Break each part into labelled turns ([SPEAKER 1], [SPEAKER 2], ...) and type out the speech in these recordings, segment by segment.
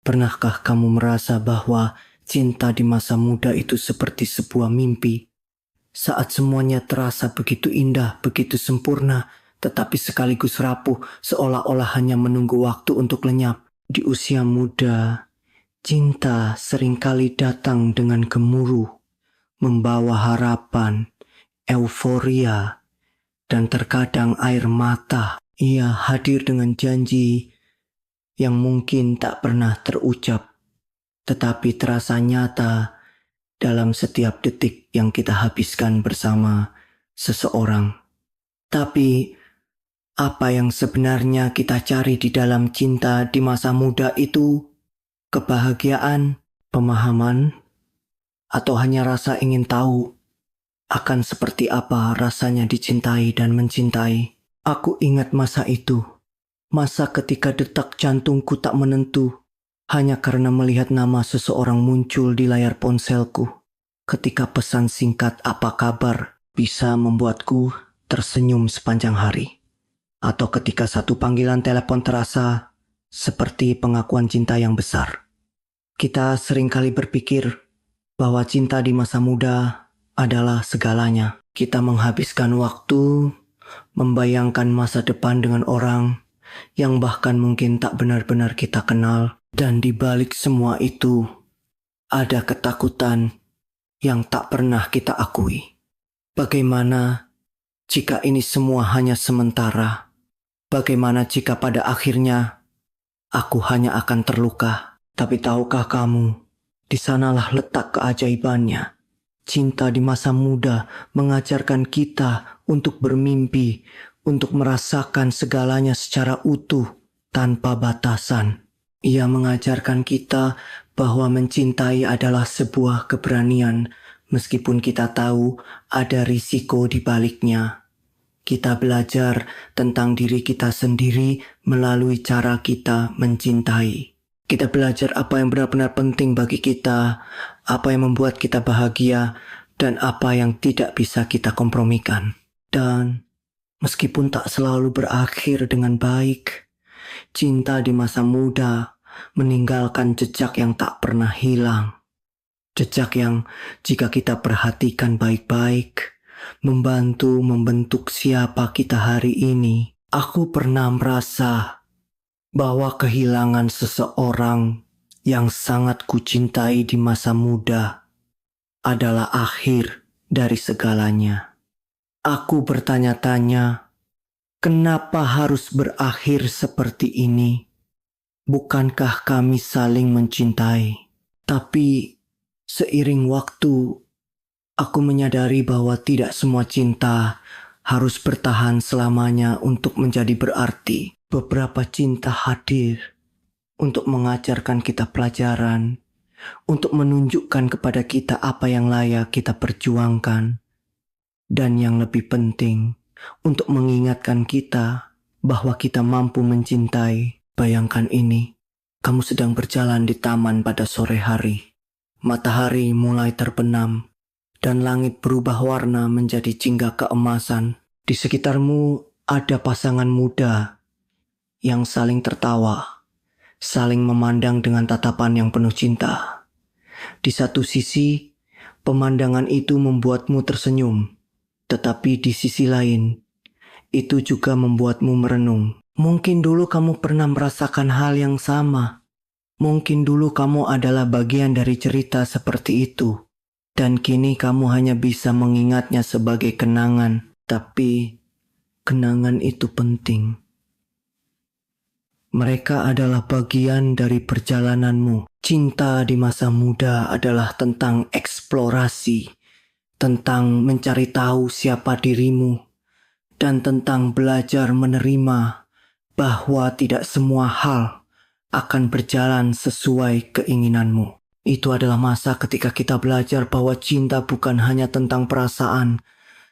[SPEAKER 1] Pernahkah kamu merasa bahwa cinta di masa muda itu seperti sebuah mimpi? Saat semuanya terasa begitu indah, begitu sempurna, tetapi sekaligus rapuh, seolah-olah hanya menunggu waktu untuk lenyap. Di usia muda, cinta seringkali datang dengan gemuruh, membawa harapan, euforia, dan terkadang air mata. Ia hadir dengan janji yang mungkin tak pernah terucap, tetapi terasa nyata dalam setiap detik yang kita habiskan bersama seseorang. Tapi, apa yang sebenarnya kita cari di dalam cinta di masa muda itu? Kebahagiaan, pemahaman, atau hanya rasa ingin tahu akan seperti apa rasanya dicintai dan mencintai? Aku ingat masa itu. Masa ketika detak jantungku tak menentu, hanya karena melihat nama seseorang muncul di layar ponselku. Ketika pesan singkat "apa kabar" bisa membuatku tersenyum sepanjang hari. Atau ketika satu panggilan telepon terasa seperti pengakuan cinta yang besar. Kita seringkali berpikir bahwa cinta di masa muda adalah segalanya. Kita menghabiskan waktu, membayangkan masa depan dengan orang yang bahkan mungkin tak benar-benar kita kenal. Dan di balik semua itu, ada ketakutan yang tak pernah kita akui. Bagaimana jika ini semua hanya sementara? Bagaimana jika pada akhirnya aku hanya akan terluka? Tapi tahukah kamu, di sanalah letak keajaibannya. Cinta di masa muda mengajarkan kita untuk bermimpi, untuk merasakan segalanya secara utuh, tanpa batasan. Ia mengajarkan kita bahwa mencintai adalah sebuah keberanian, meskipun kita tahu ada risiko di baliknya. Kita belajar tentang diri kita sendiri melalui cara kita mencintai. Kita belajar apa yang benar-benar penting bagi kita, apa yang membuat kita bahagia, dan apa yang tidak bisa kita kompromikan. Dan meskipun tak selalu berakhir dengan baik, cinta di masa muda meninggalkan jejak yang tak pernah hilang. Jejak yang jika kita perhatikan baik-baik, membantu membentuk siapa kita hari ini. Aku pernah merasa bahwa kehilangan seseorang yang sangat kucintai di masa muda adalah akhir dari segalanya. Aku bertanya-tanya, kenapa harus berakhir seperti ini? Bukankah kami saling mencintai? Tapi seiring waktu, aku menyadari bahwa tidak semua cinta harus bertahan selamanya untuk menjadi berarti. Beberapa cinta hadir untuk mengajarkan kita pelajaran, untuk menunjukkan kepada kita apa yang layak kita perjuangkan, dan yang lebih penting, untuk mengingatkan kita bahwa kita mampu mencintai. Bayangkan ini, kamu sedang berjalan di taman pada sore hari. Matahari mulai terbenam, dan langit berubah warna menjadi jingga keemasan. Di sekitarmu ada pasangan muda yang saling tertawa, saling memandang dengan tatapan yang penuh cinta. Di satu sisi, pemandangan itu membuatmu tersenyum, tetapi di sisi lain, itu juga membuatmu merenung. Mungkin dulu kamu pernah merasakan hal yang sama. Mungkin dulu kamu adalah bagian dari cerita seperti itu. Dan kini kamu hanya bisa mengingatnya sebagai kenangan. Tapi kenangan itu penting. Mereka adalah bagian dari perjalananmu. Cinta di masa muda adalah tentang eksplorasi, tentang mencari tahu siapa dirimu, dan tentang belajar menerima bahwa tidak semua hal akan berjalan sesuai keinginanmu. Itu adalah masa ketika kita belajar bahwa cinta bukan hanya tentang perasaan,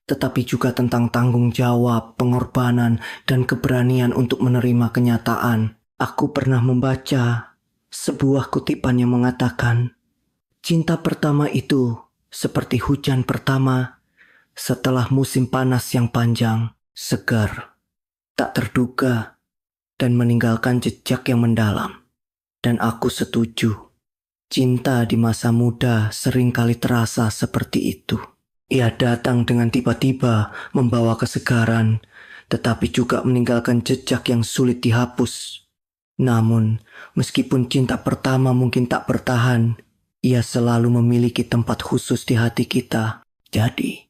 [SPEAKER 1] tetapi juga tentang tanggung jawab, pengorbanan, dan keberanian untuk menerima kenyataan. Aku pernah membaca sebuah kutipan yang mengatakan, cinta pertama itu seperti hujan pertama setelah musim panas yang panjang, segar, tak terduga, dan meninggalkan jejak yang mendalam. Dan aku setuju. Cinta di masa muda seringkali terasa seperti itu. Ia datang dengan tiba-tiba, membawa kesegaran, tetapi juga meninggalkan jejak yang sulit dihapus. Namun, meskipun cinta pertama mungkin tak bertahan, ia selalu memiliki tempat khusus di hati kita. Jadi,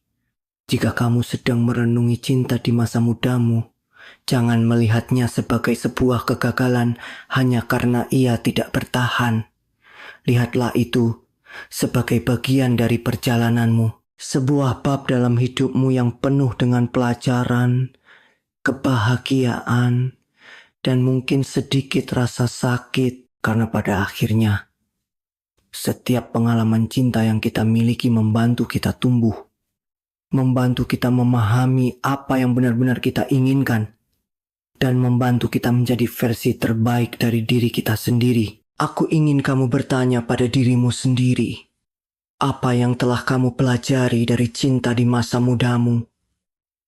[SPEAKER 1] jika kamu sedang merenungi cinta di masa mudamu, jangan melihatnya sebagai sebuah kegagalan hanya karena ia tidak bertahan. Lihatlah itu sebagai bagian dari perjalananmu. Sebuah bab dalam hidupmu yang penuh dengan pelajaran, kebahagiaan, dan mungkin sedikit rasa sakit. Karena pada akhirnya, setiap pengalaman cinta yang kita miliki membantu kita tumbuh. Membantu kita memahami apa yang benar-benar kita inginkan. Dan membantu kita menjadi versi terbaik dari diri kita sendiri. Aku ingin kamu bertanya pada dirimu sendiri. Apa yang telah kamu pelajari dari cinta di masa mudamu?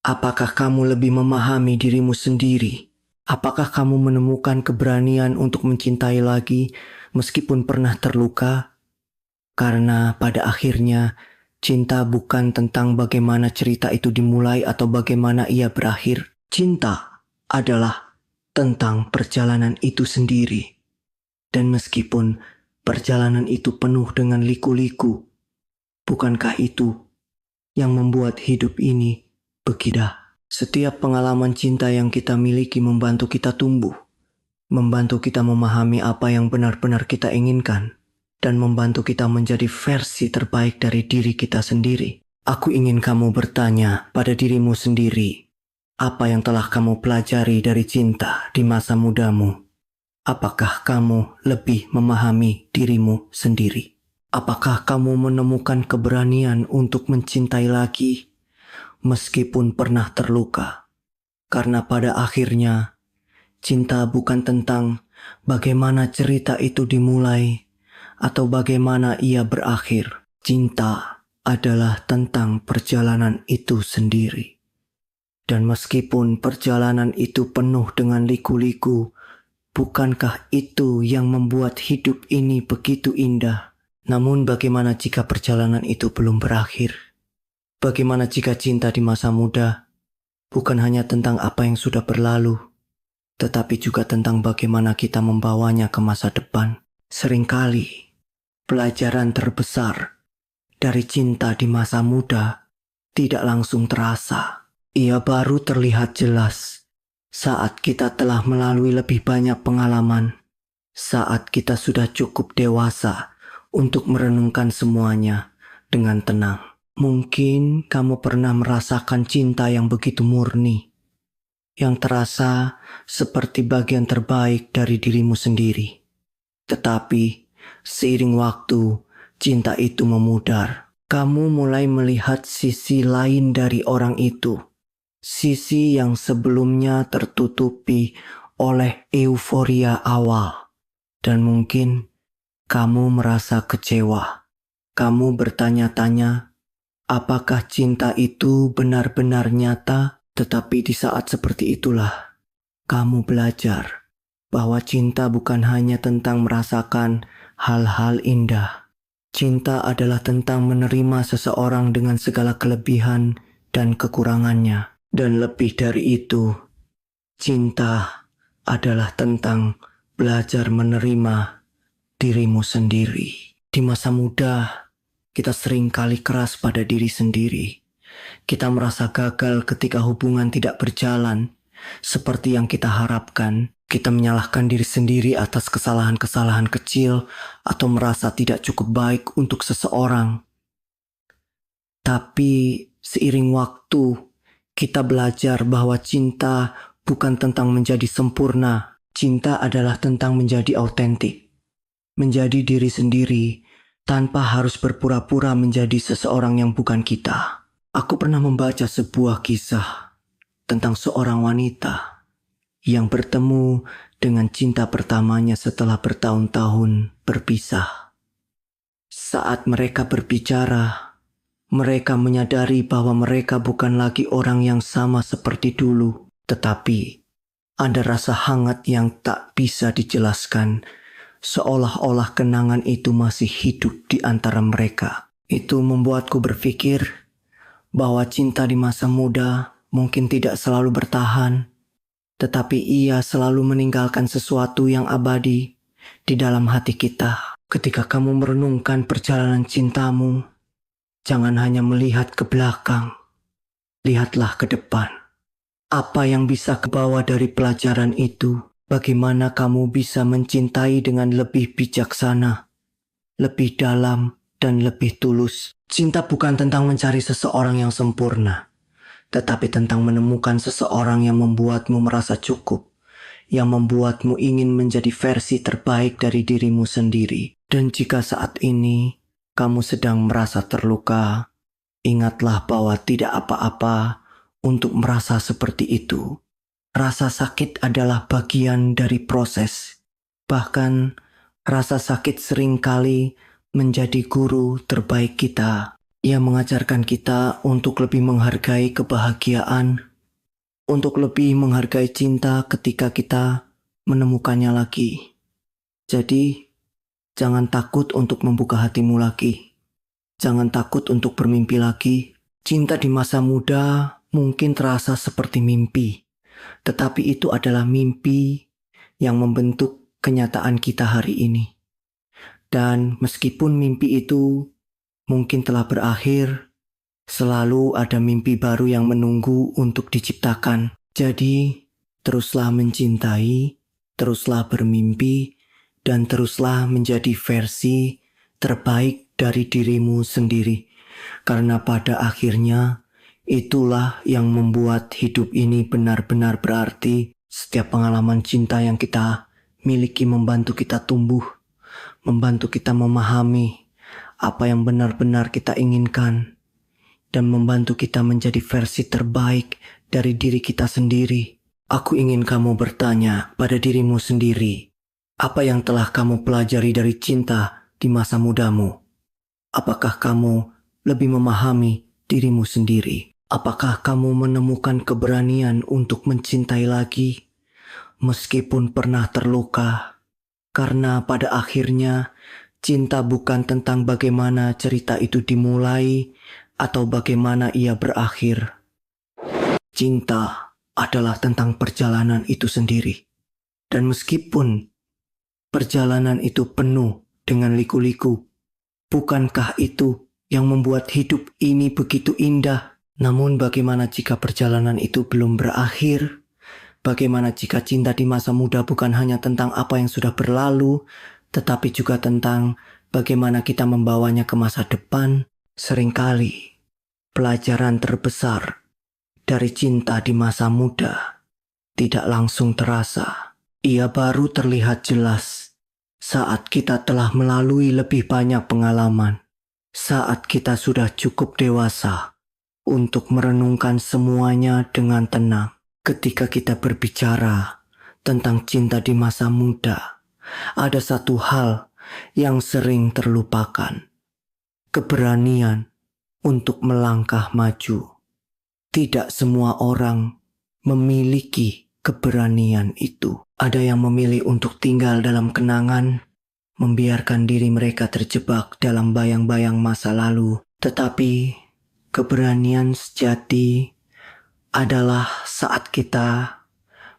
[SPEAKER 1] Apakah kamu lebih memahami dirimu sendiri? Apakah kamu menemukan keberanian untuk mencintai lagi meskipun pernah terluka? Karena pada akhirnya, cinta bukan tentang bagaimana cerita itu dimulai atau bagaimana ia berakhir. Cinta adalah tentang perjalanan itu sendiri. Dan meskipun perjalanan itu penuh dengan liku-liku, bukankah itu yang membuat hidup ini begitu? Setiap pengalaman cinta yang kita miliki membantu kita tumbuh, membantu kita memahami apa yang benar-benar kita inginkan, dan membantu kita menjadi versi terbaik dari diri kita sendiri. Aku ingin kamu bertanya pada dirimu sendiri, apa yang telah kamu pelajari dari cinta di masa mudamu? Apakah kamu lebih memahami dirimu sendiri? Apakah kamu menemukan keberanian untuk mencintai lagi, meskipun pernah terluka? Karena pada akhirnya, cinta bukan tentang bagaimana cerita itu dimulai atau bagaimana ia berakhir. Cinta adalah tentang perjalanan itu sendiri. Dan meskipun perjalanan itu penuh dengan liku-liku, bukankah itu yang membuat hidup ini begitu indah? Namun bagaimana jika perjalanan itu belum berakhir? Bagaimana jika cinta di masa muda bukan hanya tentang apa yang sudah berlalu, tetapi juga tentang bagaimana kita membawanya ke masa depan? Seringkali, pelajaran terbesar dari cinta di masa muda tidak langsung terasa. Ia baru terlihat jelas saat kita telah melalui lebih banyak pengalaman, saat kita sudah cukup dewasa untuk merenungkan semuanya dengan tenang. Mungkin kamu pernah merasakan cinta yang begitu murni, yang terasa seperti bagian terbaik dari dirimu sendiri. Tetapi seiring waktu, cinta itu memudar. Kamu mulai melihat sisi lain dari orang itu. Sisi yang sebelumnya tertutupi oleh euforia awal. Dan mungkin kamu merasa kecewa. Kamu bertanya-tanya, apakah cinta itu benar-benar nyata? Tetapi di saat seperti itulah, kamu belajar bahwa cinta bukan hanya tentang merasakan hal-hal indah. Cinta adalah tentang menerima seseorang dengan segala kelebihan dan kekurangannya. Dan lebih dari itu, cinta adalah tentang belajar menerima dirimu sendiri. Di masa muda, kita sering kali keras pada diri sendiri. Kita merasa gagal ketika hubungan tidak berjalan seperti yang kita harapkan. Kita menyalahkan diri sendiri atas kesalahan-kesalahan kecil atau merasa tidak cukup baik untuk seseorang. Tapi seiring waktu, kita belajar bahwa cinta bukan tentang menjadi sempurna. Cinta adalah tentang menjadi autentik. Menjadi diri sendiri tanpa harus berpura-pura menjadi seseorang yang bukan kita. Aku pernah membaca sebuah kisah tentang seorang wanita yang bertemu dengan cinta pertamanya setelah bertahun-tahun berpisah. Saat mereka berbicara, mereka menyadari bahwa mereka bukan lagi orang yang sama seperti dulu, tetapi ada rasa hangat yang tak bisa dijelaskan seolah-olah kenangan itu masih hidup di antara mereka. Itu membuatku berpikir bahwa cinta di masa muda mungkin tidak selalu bertahan, tetapi ia selalu meninggalkan sesuatu yang abadi di dalam hati kita. Ketika kamu merenungkan perjalanan cintamu, jangan hanya melihat ke belakang, lihatlah ke depan. Apa yang bisa kebawa dari pelajaran itu? Bagaimana kamu bisa mencintai dengan lebih bijaksana, lebih dalam, dan lebih tulus? Cinta bukan tentang mencari seseorang yang sempurna, tetapi tentang menemukan seseorang yang membuatmu merasa cukup, yang membuatmu ingin menjadi versi terbaik dari dirimu sendiri. Dan jika saat ini kamu sedang merasa terluka, ingatlah bahwa tidak apa-apa untuk merasa seperti itu. Rasa sakit adalah bagian dari proses. Bahkan, rasa sakit seringkali menjadi guru terbaik kita. Ia mengajarkan kita untuk lebih menghargai kebahagiaan, untuk lebih menghargai cinta ketika kita menemukannya lagi. Jadi, jangan takut untuk membuka hatimu lagi. Jangan takut untuk bermimpi lagi. Cinta di masa muda mungkin terasa seperti mimpi. Tetapi itu adalah mimpi yang membentuk kenyataan kita hari ini. Dan meskipun mimpi itu mungkin telah berakhir, selalu ada mimpi baru yang menunggu untuk diciptakan. Jadi, teruslah mencintai, teruslah bermimpi, dan teruslah menjadi versi terbaik dari dirimu sendiri. Karena pada akhirnya, itulah yang membuat hidup ini benar-benar berarti. Setiap pengalaman cinta yang kita miliki membantu kita tumbuh, membantu kita memahami apa yang benar-benar kita inginkan, dan membantu kita menjadi versi terbaik dari diri kita sendiri. Aku ingin kamu bertanya pada dirimu sendiri, apa yang telah kamu pelajari dari cinta di masa mudamu? Apakah kamu lebih memahami dirimu sendiri? Apakah kamu menemukan keberanian untuk mencintai lagi, meskipun pernah terluka? Karena pada akhirnya, cinta bukan tentang bagaimana cerita itu dimulai atau bagaimana ia berakhir. Cinta adalah tentang perjalanan itu sendiri. Dan meskipun perjalanan itu penuh dengan liku-liku, bukankah itu yang membuat hidup ini begitu indah? Namun bagaimana jika perjalanan itu belum berakhir? Bagaimana jika cinta di masa muda bukan hanya tentang apa yang sudah berlalu, tetapi juga tentang bagaimana kita membawanya ke masa depan? Seringkali, pelajaran terbesar dari cinta di masa muda tidak langsung terasa. Ia baru terlihat jelas saat kita telah melalui lebih banyak pengalaman, saat kita sudah cukup dewasa untuk merenungkan semuanya dengan tenang. Ketika kita berbicara tentang cinta di masa muda, ada satu hal yang sering terlupakan. Keberanian untuk melangkah maju. Tidak semua orang memiliki keberanian itu. Ada yang memilih untuk tinggal dalam kenangan, membiarkan diri mereka terjebak dalam bayang-bayang masa lalu. Tetapi keberanian sejati adalah saat kita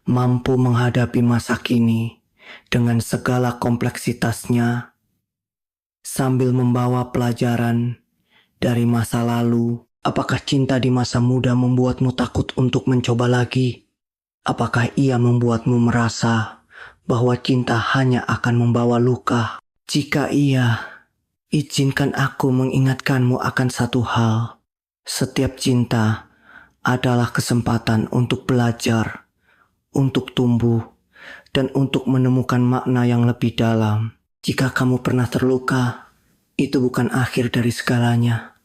[SPEAKER 1] mampu menghadapi masa kini dengan segala kompleksitasnya, sambil membawa pelajaran dari masa lalu. Apakah cinta di masa muda membuatmu takut untuk mencoba lagi? Apakah ia membuatmu merasa bahwa cinta hanya akan membawa luka? Jika iya, izinkan aku mengingatkanmu akan satu hal. Setiap cinta adalah kesempatan untuk belajar, untuk tumbuh, dan untuk menemukan makna yang lebih dalam. Jika kamu pernah terluka, itu bukan akhir dari segalanya.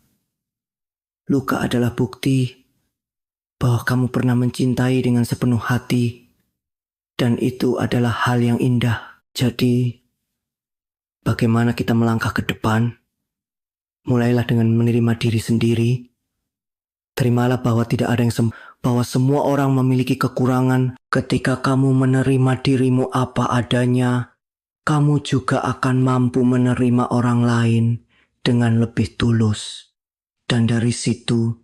[SPEAKER 1] Luka adalah bukti bahwa kamu pernah mencintai dengan sepenuh hati, dan itu adalah hal yang indah. Jadi, bagaimana kita melangkah ke depan? Mulailah dengan menerima diri sendiri. Terimalah bahwa tidak ada yang bahwa semua orang memiliki kekurangan. Ketika kamu menerima dirimu apa adanya, kamu juga akan mampu menerima orang lain dengan lebih tulus. Dan dari situ,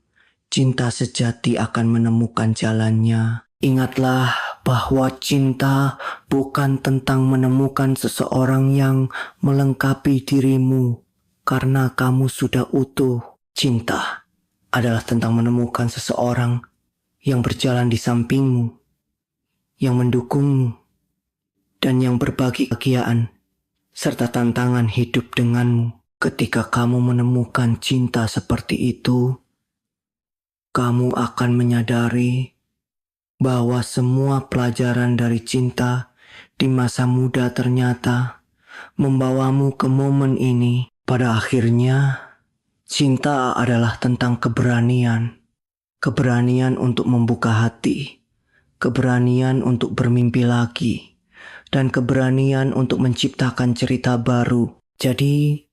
[SPEAKER 1] cinta sejati akan menemukan jalannya. Ingatlah bahwa cinta bukan tentang menemukan seseorang yang melengkapi dirimu karena kamu sudah utuh. Cinta adalah tentang menemukan seseorang yang berjalan di sampingmu, yang mendukungmu, dan yang berbagi kebahagiaan serta tantangan hidup denganmu. Ketika kamu menemukan cinta seperti itu, kamu akan menyadari bahwa semua pelajaran dari cinta di masa muda ternyata membawamu ke momen ini. Pada akhirnya, cinta adalah tentang keberanian. Keberanian untuk membuka hati, keberanian untuk bermimpi lagi, dan keberanian untuk menciptakan cerita baru. Jadi,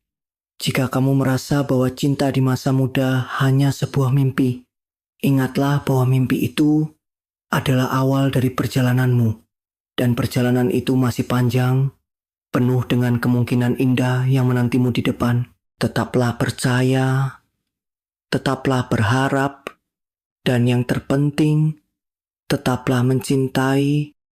[SPEAKER 1] jika kamu merasa bahwa cinta di masa muda hanya sebuah mimpi, ingatlah bahwa mimpi itu adalah awal dari perjalananmu. Dan perjalanan itu masih panjang, penuh dengan kemungkinan indah yang menantimu di depan. Tetaplah percaya, tetaplah berharap, dan yang terpenting, tetaplah mencintai